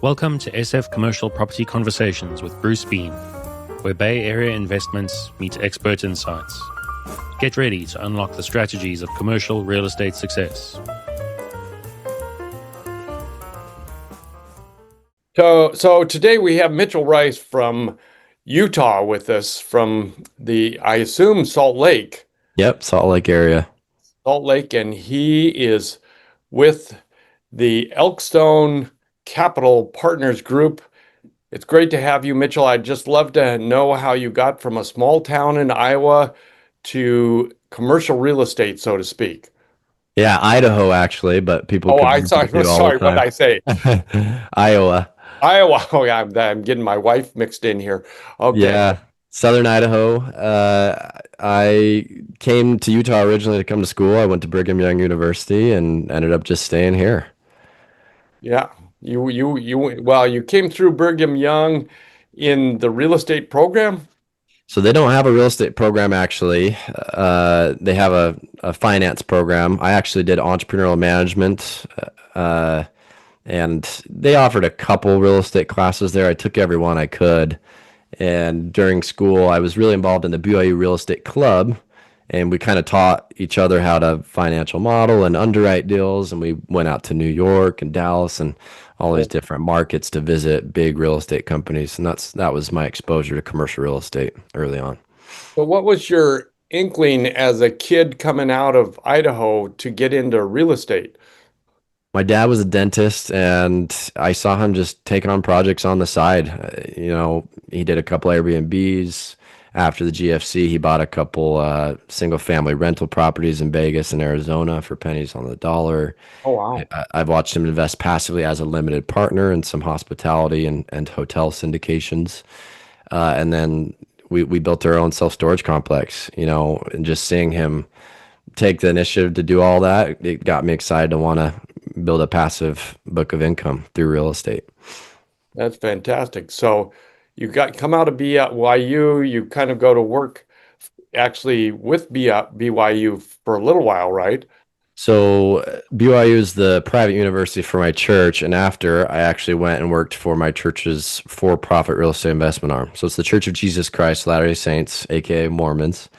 Welcome to SF Commercial Property Conversations with Bruce Bean, where Bay Area investments meet expert insights. Get ready to unlock the strategies of commercial real estate success. So today we have Mitchell Rice from Utah with us from I assume Salt Lake. Yep, Salt Lake area. Salt Lake, and he is with the Elkstone Capital Partners Group. It's great to have you, Mitchell. I'd just love to know how you got from a small town in Iowa to commercial real estate, so to speak. Yeah, Idaho actually, but people Oh, confuse the two all sorry, the what did I say? time. Iowa. Iowa. Oh, yeah, I'm getting my wife mixed in here. Okay. Yeah, Southern Idaho. I came to Utah originally to come to school. I went to Brigham Young University and ended up just staying here. Yeah, you came through Brigham Young in the real estate program. So they don't have a real estate program actually. They have a finance program. I actually did entrepreneurial management, and they offered a couple real estate classes there. I took every one I could. And during school, I was really involved in the BYU Real Estate Club, and we kind of taught each other how to financial model and underwrite deals. And we went out to New York and Dallas and all these different markets to visit big real estate companies. And that was my exposure to commercial real estate early on. So what was your inkling as a kid coming out of Idaho to get into real estate? My dad was a dentist, and I saw him just taking on projects on the side. He did a couple Airbnbs. After the GFC, he bought a couple single-family rental properties in Vegas and Arizona for pennies on the dollar. Oh, wow. I've watched him invest passively as a limited partner in some hospitality and hotel syndications. And then we built our own self-storage complex, and just seeing him take the initiative to do all that, it got me excited to want to build a passive book of income through real estate. That's fantastic. So you come out of BYU, you kind of go to work actually with BYU for a little while, right? So BYU is the private university for my church, and after I actually went and worked for my church's for-profit real estate investment arm. So it's the Church of Jesus Christ Latter-day Saints, aka Mormons,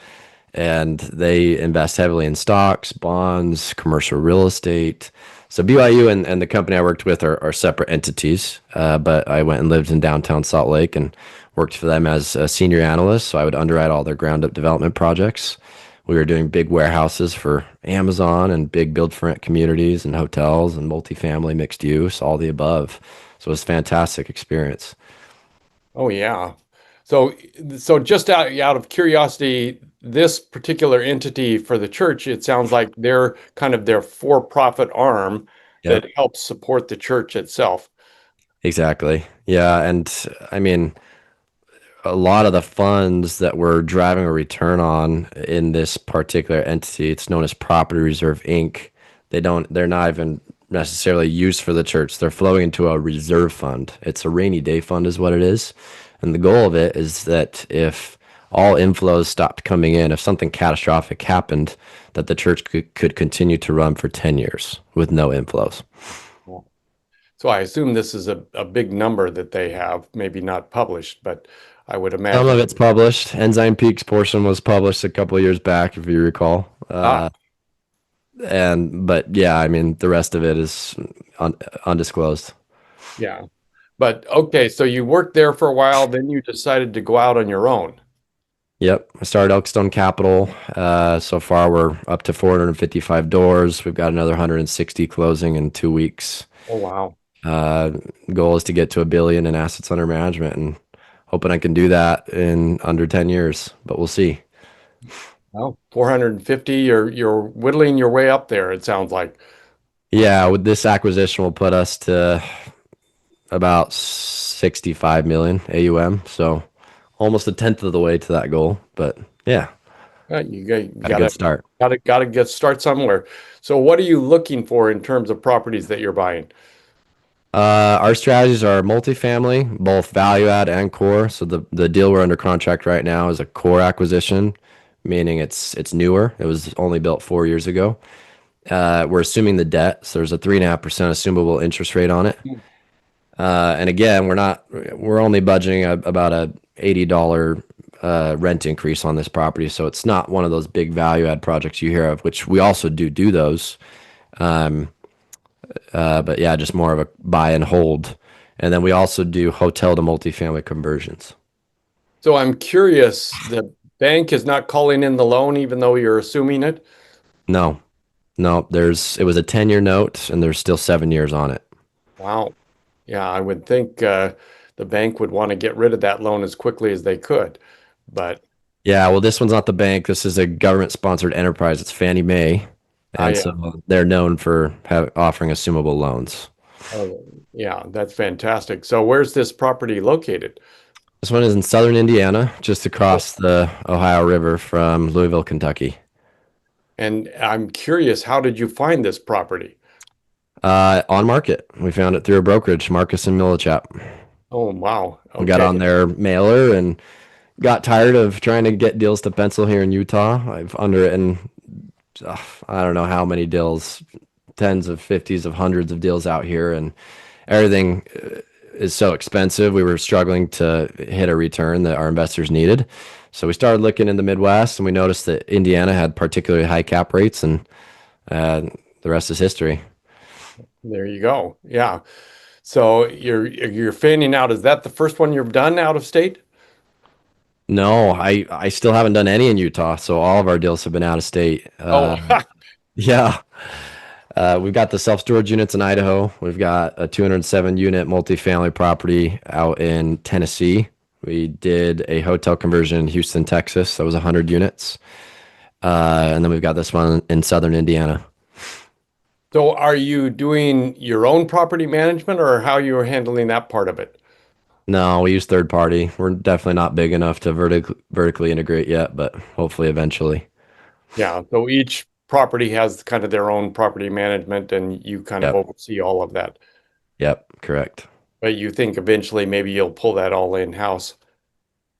and they invest heavily in stocks, bonds, commercial real estate. So BYU and the company I worked with are separate entities, but I went and lived in downtown Salt Lake and worked for them as a senior analyst. So I would underwrite all their ground up development projects. We were doing big warehouses for Amazon and big build for rent communities and hotels and multifamily mixed use, all the above. So it was a fantastic experience. Oh, yeah. So just out of curiosity, this particular entity for the church, it sounds like they're kind of their for-profit arm Yep. that helps support the church itself. Exactly. Yeah. And I mean, a lot of the funds that we're driving a return on in this particular entity, it's known as Property Reserve Inc. They're not even necessarily used for the church. They're flowing into a reserve fund. It's a rainy day fund is what it is. And the goal of it is that if all inflows stopped coming in, if something catastrophic happened, that the church could continue to run for 10 years with no inflows. So I assume this is a big number that they have, maybe not published, but I would imagine. Some of it's published. Enzyme Peak's portion was published a couple of years back, if you recall. But yeah, I mean, the rest of it is undisclosed. Yeah. But okay, so you worked there for a while, then you decided to go out on your own. Yep. I started Elkstone Capital. So far, we're up to 455 doors. We've got another 160 closing in 2 weeks. Oh, wow. Goal is to get to $1 billion in assets under management, and hoping I can do that in under 10 years, but we'll see. Well, 450, you're whittling your way up there, it sounds like. Yeah, with this acquisition will put us to about 65 million AUM. So almost a tenth of the way to that goal. But yeah, You got a good start. Gotta get start somewhere. So what are you looking for in terms of properties that you're buying? Our strategies are multifamily, both value add and core. So the deal we're under contract right now is a core acquisition, meaning it's newer. It was only built 4 years ago. We're assuming the debt, so there's a 3.5% assumable interest rate on it. And again, we're only budgeting about a $80 rent increase on this property. So it's not one of those big value add projects you hear of, which we also do those. But yeah, just more of a buy and hold. And then we also do hotel to multifamily conversions. So I'm curious, the bank is not calling in the loan even though you're assuming it? No, no, it was a 10-year note and there's still 7 years on it. Wow. Yeah, I would think the bank would want to get rid of that loan as quickly as they could. But Yeah, well, this one's not the bank. This is a government sponsored enterprise. It's Fannie Mae. And I, so they're known for offering assumable loans. oh, yeah, that's fantastic. So where's this property located? This one is in southern Indiana, just across the Ohio River from Louisville, Kentucky. And I'm curious, how did you find this property? On market. We found it through a brokerage, Marcus and Millichap. Oh, wow. We got Okay. on their mailer and got tired of trying to get deals to pencil here in Utah. I've underwritten, I don't know how many deals, tens of fifties of hundreds of deals out here, and everything is so expensive. We were struggling to hit a return that our investors needed. So we started looking in the Midwest and we noticed that Indiana had particularly high cap rates, and the rest is history. There you go. Yeah. So you're fanning out. Is that the first one you've done out of state? No, I still haven't done any in Utah, so all of our deals have been out of state. Oh, Yeah, we've got the self storage units in Idaho. We've got a 207 unit multifamily property out in Tennessee. We did a hotel conversion in Houston, Texas. That was 100 units, and then we've got this one in southern Indiana. so are you doing your own property management or how you are handling that part of it? No, we use third party. We're definitely not big enough to vertically integrate yet, but hopefully eventually. Yeah. So each property has kind of their own property management and you kind of Yep. oversee all of that. Yep. Correct. But you think eventually maybe you'll pull that all in-house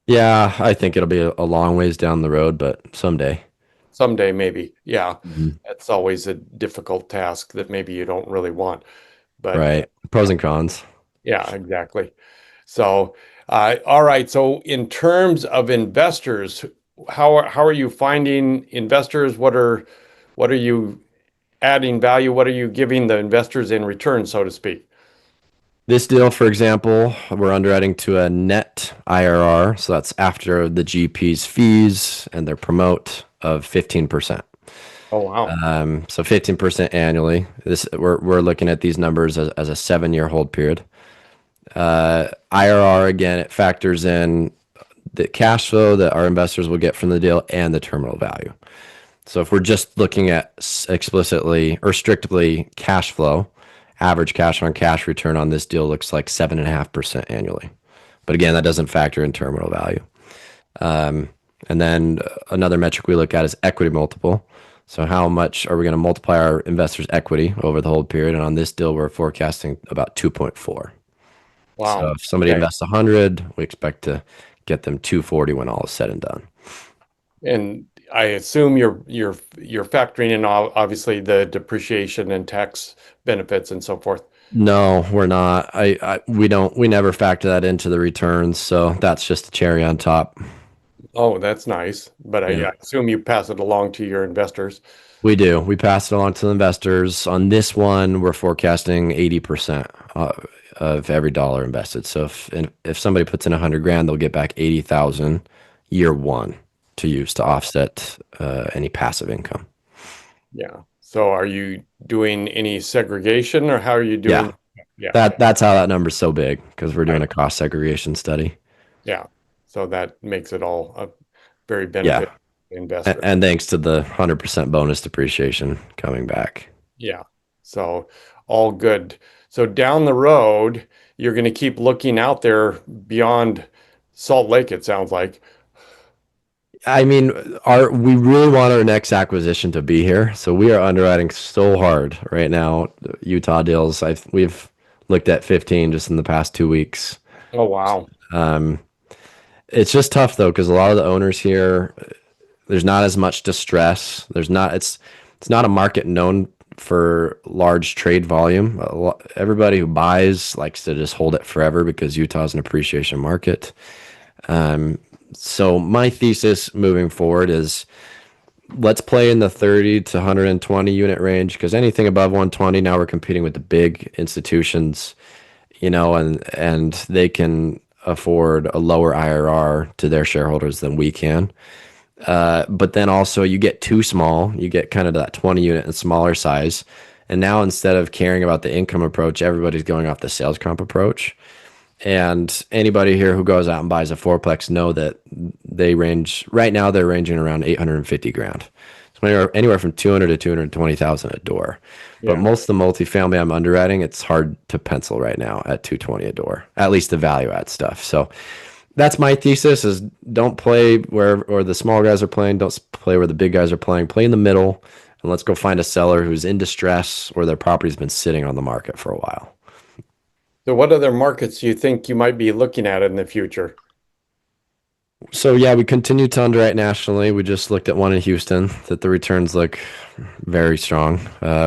Yeah, I think it'll be a long ways down the road, but someday. someday, maybe. Yeah. Mhm. That's always a difficult task that maybe you don't really want. But Right. Pros and cons. yeah, exactly. So, all right. So, in terms of investors, how are you finding investors? What are you adding value? What are you giving the investors in return, so to speak? This deal, for example, we're underwriting to a net IRR. So that's after the GP's fees and their promote of 15%. Oh, wow. So 15% annually. We're looking at these numbers as a 7 year hold period. IRR, again, it factors in the cash flow that our investors will get from the deal and the terminal value. So if we're just looking at explicitly or strictly cash flow, average cash on cash return on this deal looks like 7.5% annually. But again, that doesn't factor in terminal value. And then another metric we look at is equity multiple. So how much are we going to multiply our investors' equity over the hold period? And on this deal, we're forecasting about 2.4. So Wow. if somebody Okay. invests 100, we expect to get them 240 when all is said and done. And I assume you're factoring in obviously the depreciation and tax benefits and so forth. No, we're not. We never factor that into the returns, so that's just a cherry on top. Oh, that's nice. But Yeah, I assume you pass it along to your investors. we do. We pass it along to the investors. On this one, we're forecasting 80% of every dollar invested. So if somebody puts in 100 grand, they'll get back 80,000 year one to use to offset any passive income. Yeah. So are you doing any segregation or how are you doing? Yeah, Yeah. that's how that number's so big because we're doing Right. a cost segregation study. Yeah. So that makes it all a very Yeah, benefit to the investor. and thanks to the 100% bonus depreciation coming back. Yeah. So all good. So down the road, you're going to keep looking out there beyond Salt Lake, it sounds like. I mean, we really want our next acquisition to be here, so we are underwriting so hard right now. Utah deals, we've looked at 15 just in the past 2 weeks. Oh, wow. It's just tough though because a lot of the owners here, there's not as much distress. It's not a market known for large trade volume. Everybody who buys likes to just hold it forever because Utah's an appreciation market. So my thesis moving forward is let's play in the 30 to 120 unit range because anything above 120, now we're competing with the big institutions, and they can afford a lower IRR to their shareholders than we can. But then also you get too small, you get kind of that 20 unit and smaller size. And now instead of caring about the income approach, everybody's going off the sales comp approach. And anybody here who goes out and buys a fourplex know that right now they're ranging around 850 grand. So anywhere from 200 to 220,000 a door. Yeah. But most of the multifamily I'm underwriting, it's hard to pencil right now at 220 a door, at least the value add stuff. So that's my thesis is don't play where or the small guys are playing. Don't play where the big guys are playing. Play in the middle, and let's go find a seller who's in distress or their property's been sitting on the market for a while. So what other markets do you think you might be looking at in the future? So yeah, we continue to underwrite nationally. We just looked at one in Houston that the returns look very strong.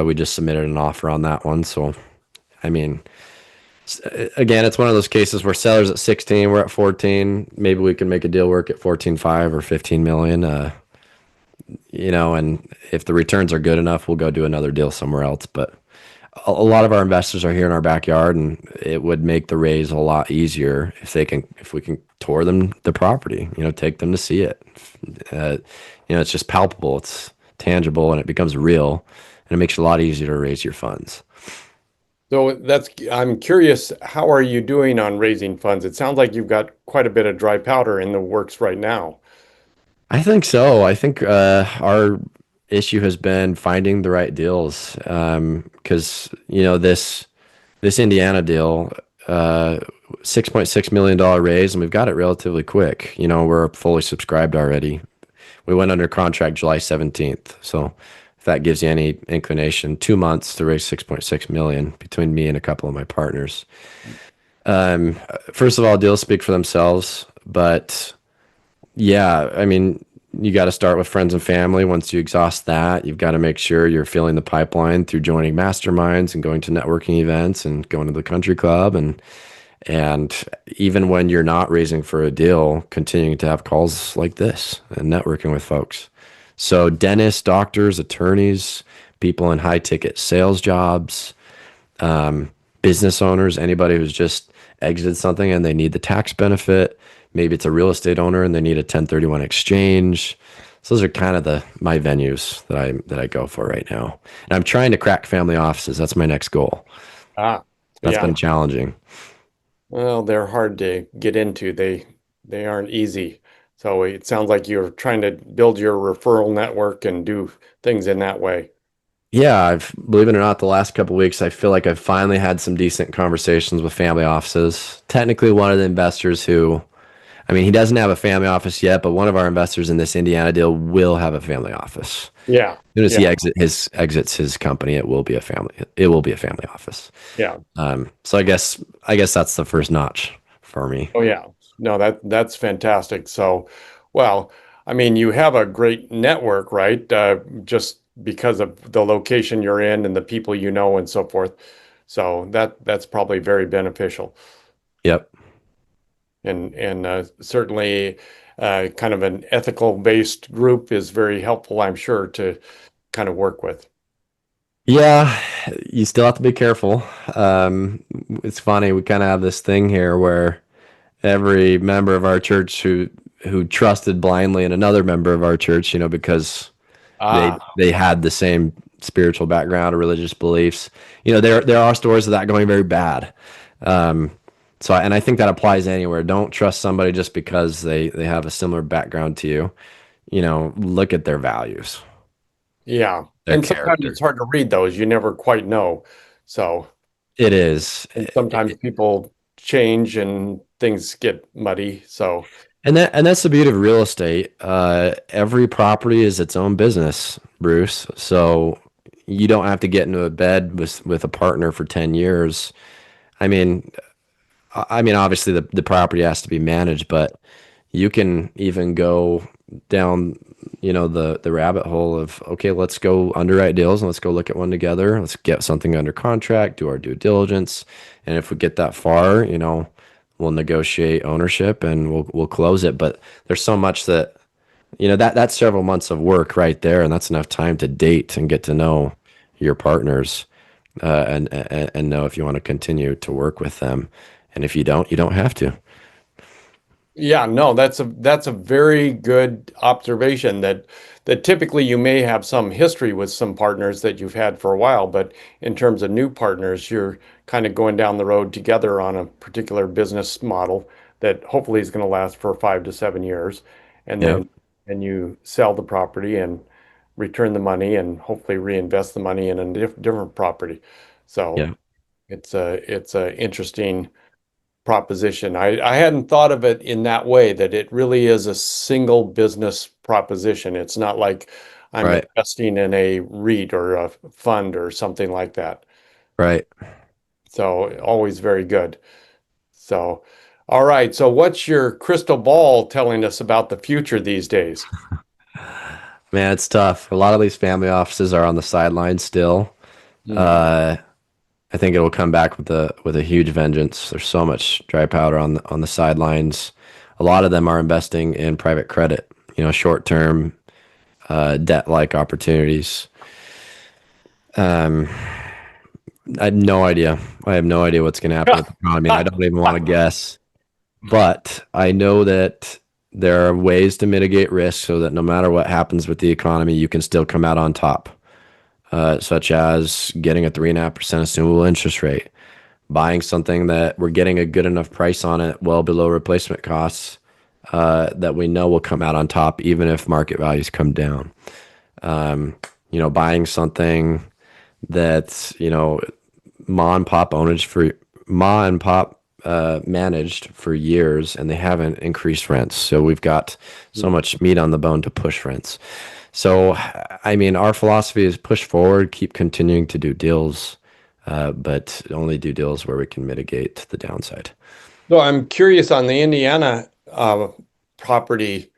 We just submitted an offer on that one. So, I mean, again, it's one of those cases where sellers at 16, we're at 14. Maybe we can make a deal work at 14.5 or 15 million. And if the returns are good enough, we'll go do another deal somewhere else. But a lot of our investors are here in our backyard, and it would make the raise a lot easier if we can tour them the property, take them to see it. It's just palpable, it's tangible, and it becomes real, and it makes it a lot easier to raise your funds. So I'm curious, how are you doing on raising funds? It sounds like you've got quite a bit of dry powder in the works right now. I think so. I think our issue has been finding the right deals because this Indiana deal, $6.6 million raise, and we've got it relatively quick. We're fully subscribed already. We went under contract July 17th. So if that gives you any inclination, 2 months to raise 6.6 million between me and a couple of my partners. First of all, deals speak for themselves, but yeah, I mean, you got to start with friends and family. Once you exhaust that, you've got to make sure you're filling the pipeline through joining masterminds and going to networking events and going to the country club. And even when you're not raising for a deal, continuing to have calls like this and networking with folks. So dentists, doctors, attorneys, people in high ticket sales jobs, business owners, anybody who's just exited something and they need the tax benefit. Maybe it's a real estate owner and they need a 1031 exchange. So those are kind of my venues that I go for right now. And I'm trying to crack family offices. That's my next goal. That's been challenging. Well, they're hard to get into. They aren't easy. So it sounds like you're trying to build your referral network and do things in that way. Yeah, believe it or not, the last couple of weeks, I feel like I've finally had some decent conversations with family offices. Technically, one of the investors he doesn't have a family office yet, but one of our investors in this Indiana deal will have a family office. Yeah. As soon as he exits his company, it will be a family office. Yeah. So I guess that's the first notch for me. Oh yeah. No, that's fantastic. So, well, you have a great network, right? Just because of the location you're in and the people and so forth. So that's probably very beneficial. Yep. And certainly kind of an ethical based group is very helpful, I'm sure, to kind of work with. Yeah, you still have to be careful. It's funny, we kind of have this thing here where every member of our church who trusted blindly in another member of our church, because they had the same spiritual background or religious beliefs. There are stories of that going very bad. So, and I think that applies anywhere. Don't trust somebody just because they have a similar background to you. Look at their values. Yeah. Their and sometimes character. it's hard to read those. You never quite know. So it is. Sometimes people change and things get muddy. So and that's the beauty of real estate. Every property is its own business, Bruce. So you don't have to get into a bed with a partner for 10 years. Obviously the property has to be managed, but you can even go down the rabbit hole of, okay, let's go underwrite deals and let's go look at one together. Let's get something under contract, do our due diligence. And if we get that far, we'll negotiate ownership and we'll close it. But there's so much that, that's several months of work right there. And that's enough time to date and get to know your partners, and know if you want to continue to work with them. And if you don't have to. Yeah, no, that's a very good observation that typically you may have some history with some partners that you've had for a while, but in terms of new partners, you're kind of going down the road together on a particular business model that hopefully is going to last for 5 to 7 years, and Yeah. then you sell the property and return the money and hopefully reinvest the money in a different property. So Yeah. it's a interesting proposition. I hadn't thought of it in that way, that it really is a single business proposition. It's not like I'm Right. investing in a REIT or a fund or something like that. Right. So always very good. So, all right. So what's your crystal ball telling us about the future these days? Man, it's tough. A lot of these family offices are on the sidelines still. Hmm. Uh, I think it will come back with a huge vengeance. There's so much dry powder on the sidelines. A lot of them are investing in private credit, short term, debt like opportunities. Um, I have no idea. I have no idea what's going to happen with the economy, and I don't even want to guess. But I know that there are ways to mitigate risk so that no matter what happens with the economy, you can still come out on top, such as getting a 3.5% assumable interest rate, buying something that we're getting a good enough price on it, well below replacement costs, that we know will come out on top, even if market values come down. Buying something that's, ma and pop owners for ma and pop managed for years, and they haven't increased rents. So we've got so much meat on the bone to push rents. So, I mean, our philosophy is push forward, keep continuing to do deals, but only do deals where we can mitigate the downside. So I'm curious on the Indiana property.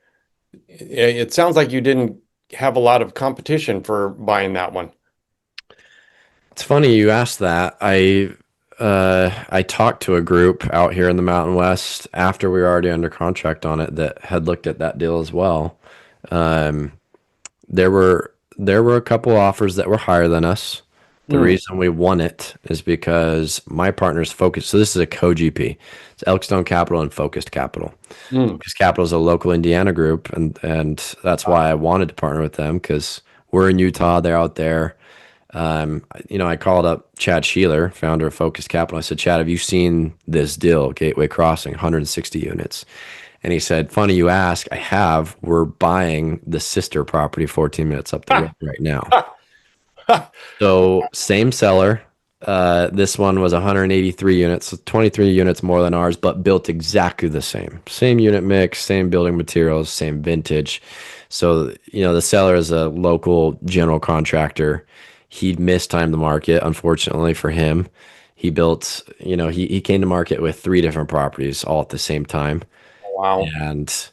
It sounds like you didn't have a lot of competition for buying that one. It's funny you asked that. I talked to a group out here in the Mountain West after we were already under contract on it that had looked at that deal as well. Um, there were a couple offers that were higher than us. The Hmm. reason we won it is because my partner's focused. So this is a co-GP. It's Elkstone Capital and Focused Capital. Hmm. Focused Capital is a local Indiana group, and that's why I wanted to partner with them because we're in Utah, they're out there. I called up Chad Sheeler, founder of Focus Capital. I said, Chad, have you seen this deal, Gateway Crossing, 160 units? And he said, funny you ask, I have. We're buying the sister property 14 minutes up the road right now. So same seller. This one was 183 units, so 23 units more than ours, but built exactly the same. Same unit mix, same building materials, same vintage. So, the seller is a local general contractor. He'd mistimed the market, unfortunately for him. He built, he came to market with 3 different properties all at the same time. Wow. And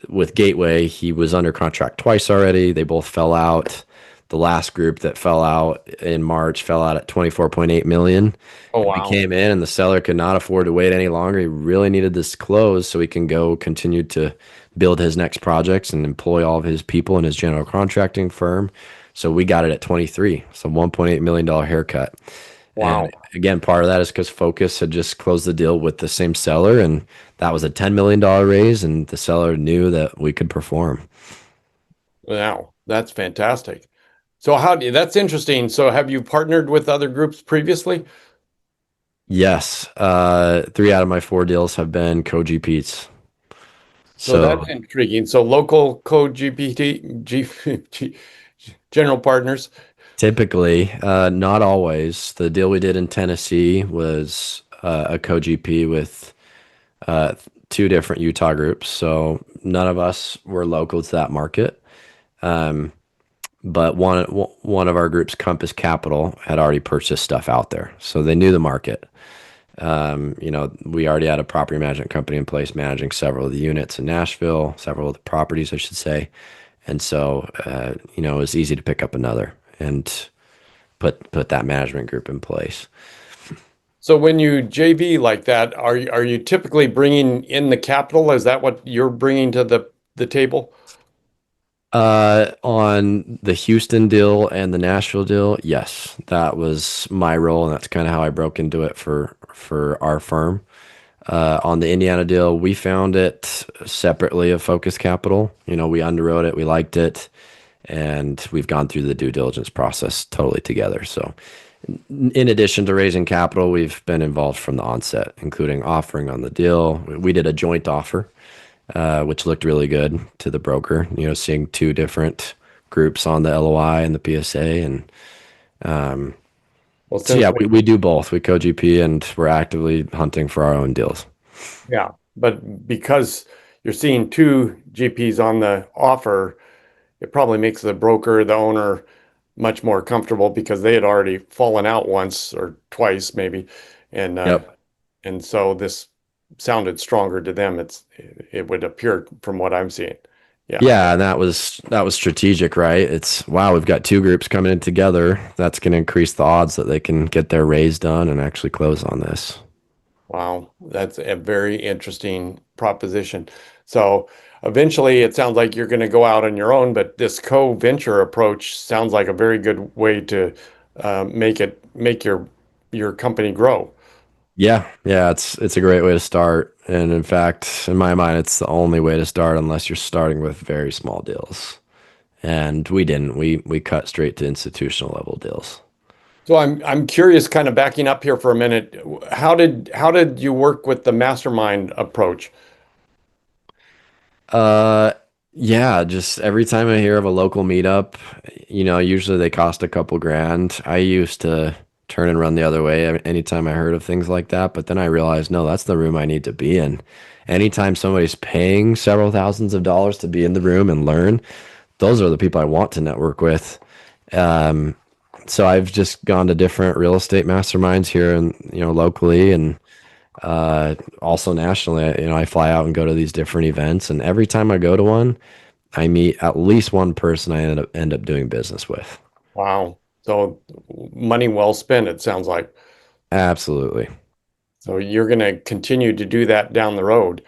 with Gateway, he was under contract twice already. They both fell out. The last group that fell out in March fell out at 24.8 million. Oh, And we wow. came in and the seller could not afford to wait any longer. He really needed this close so he can go continue to build his next projects and employ all of his people in his general contracting firm. So we got it at 23. So $1.8 million haircut. Wow. And again, part of that is because Focus had just closed the deal with the same seller, and that was a $10 million raise, and the seller knew that we could perform. Wow. That's fantastic. So that's interesting. So have you partnered with other groups previously? Yes, 3 out of my 4 deals have been co-GPs. So So that's intriguing. So local code GPT, general partners. typically, not always. The deal we did in Tennessee was a co-GP with 2 different Utah groups. So none of us were local to that market. But one of our groups, Compass Capital, had already purchased stuff out there, so they knew the market. We already had a property management company in place managing several of the units in Nashville, several of the properties, I should say. And so, it was easy to pick up another and put that management group in place. So when you JV like that, are you typically bringing in the capital? Is that what you're bringing to the table? On the Houston deal and the Nashville deal, yes, that was my role, and that's kind of how I broke into it for our firm. On the Indiana deal, we found it separately of Focus Capital. We underwrote it, we liked it, and we've gone through the due diligence process totally together. So, in addition to raising capital, we've been involved from the onset, including offering on the deal. We did a joint offer, which looked really good to the broker. Seeing two different groups on the LOI and the PSA, and Well, so since yeah, we do both. We co-GP, and we're actively hunting for our own deals. yeah, but because you're seeing two GPs on the offer, it probably makes the broker, the owner, much more comfortable because they had already fallen out once or twice maybe, and Yep. and so this sounded stronger to them. It would appear from what I'm seeing. Yeah. Yeah, and that was strategic, right? It's wow, we've got two groups coming in together. That's going to increase the odds that they can get their raise done and actually close on this. Wow, that's a very interesting proposition. So eventually it sounds like you're going to go out on your own, but this co-venture approach sounds like a very good way to make your company grow. Yeah, yeah, it's a great way to start, and in fact, in my mind, it's the only way to start unless you're starting with very small deals. And we didn't. We cut straight to institutional level deals. So I'm curious, kind of backing up here for a minute. How did you work with the mastermind approach? Uh, yeah, just every time I hear of a local meetup, usually they cost a couple grand. I used to turn and run the other way anytime I heard of things like that, but then I realized, no, that's the room I need to be in. Anytime somebody's paying several thousands of dollars to be in the room and learn, those are the people I want to network with. Um, so I've just gone to different real estate masterminds here and locally, and also nationally. I fly out and go to these different events, and every time I go to one, I meet at least one person I end up doing business with. Wow. So money well spent, it sounds like. Absolutely. So you're going to continue to do that down the road.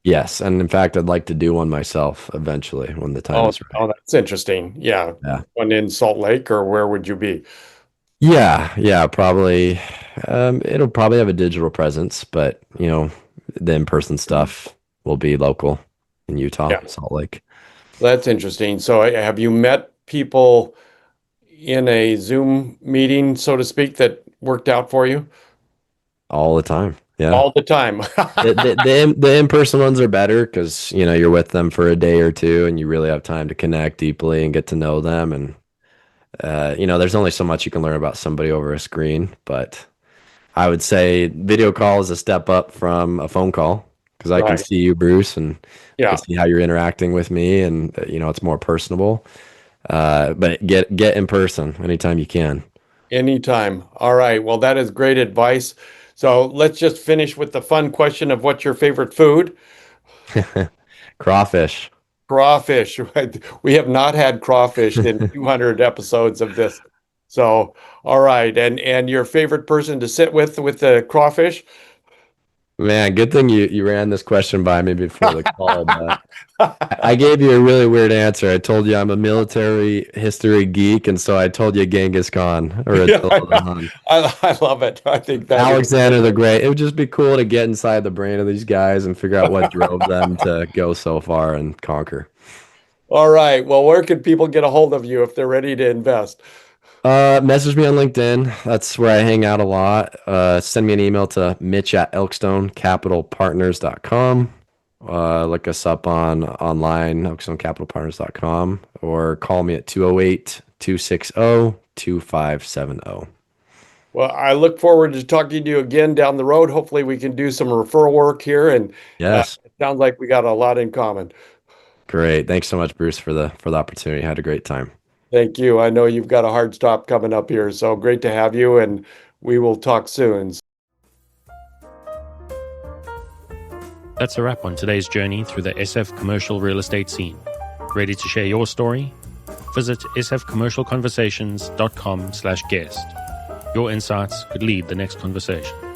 Yes, and in fact, I'd like to do one myself eventually when the time Oh, is right. oh, that's interesting. Yeah. Yeah. One in Salt Lake, or where would you be? Yeah, yeah, probably. It'll probably have a digital presence, but the in-person stuff will be local in Utah, Yeah, Salt Lake, that's interesting. So have you met people in a Zoom meeting, so to speak, that worked out for you? all the time. Yeah. All the time. The in-person ones are better because you're with them for a day or two and you really have time to connect deeply and get to know them. And there's only so much you can learn about somebody over a screen, but I would say video call is a step up from a phone call because I can Right. see you, Bruce, and I can Yeah. see how you're interacting with me, and it's more personable. But get in person anytime you can. Anytime. All right. Well, that is great advice. So let's just finish with the fun question of what's your favorite food? Crawfish. Crawfish. We have not had crawfish in 200 episodes of this. So, all right. And your favorite person to sit with the crawfish? Man, good thing you ran this question by me before the call, but I gave you a really weird answer. I told you I'm a military history geek, and so I told you Genghis Khan or Yeah, Attila the Hun. I love it. I think that is Alexander the Great. It would just be cool to get inside the brain of these guys and figure out what drove them to go so far and conquer. all right. Well, where can people get a hold of you if they're ready to invest? Message me on LinkedIn. That's where I hang out a lot. Send me an email to mitch@elkstonecapitalpartners.com. Look us up online, elkstonecapitalpartners.com, or call me at 208-260-2570. Well, I look forward to talking to you again down the road. Hopefully, we can do some referral work here, and Yes. it sounds like we got a lot in common. Great. Thanks so much, Bruce, for the opportunity. Had a great time. Thank you. I know you've got a hard stop coming up here, so great to have you, and we will talk soon. That's a wrap on today's journey through the SF commercial real estate scene. Ready to share your story? Visit sfcommercialconversations.com/guest. Your insights could lead the next conversation.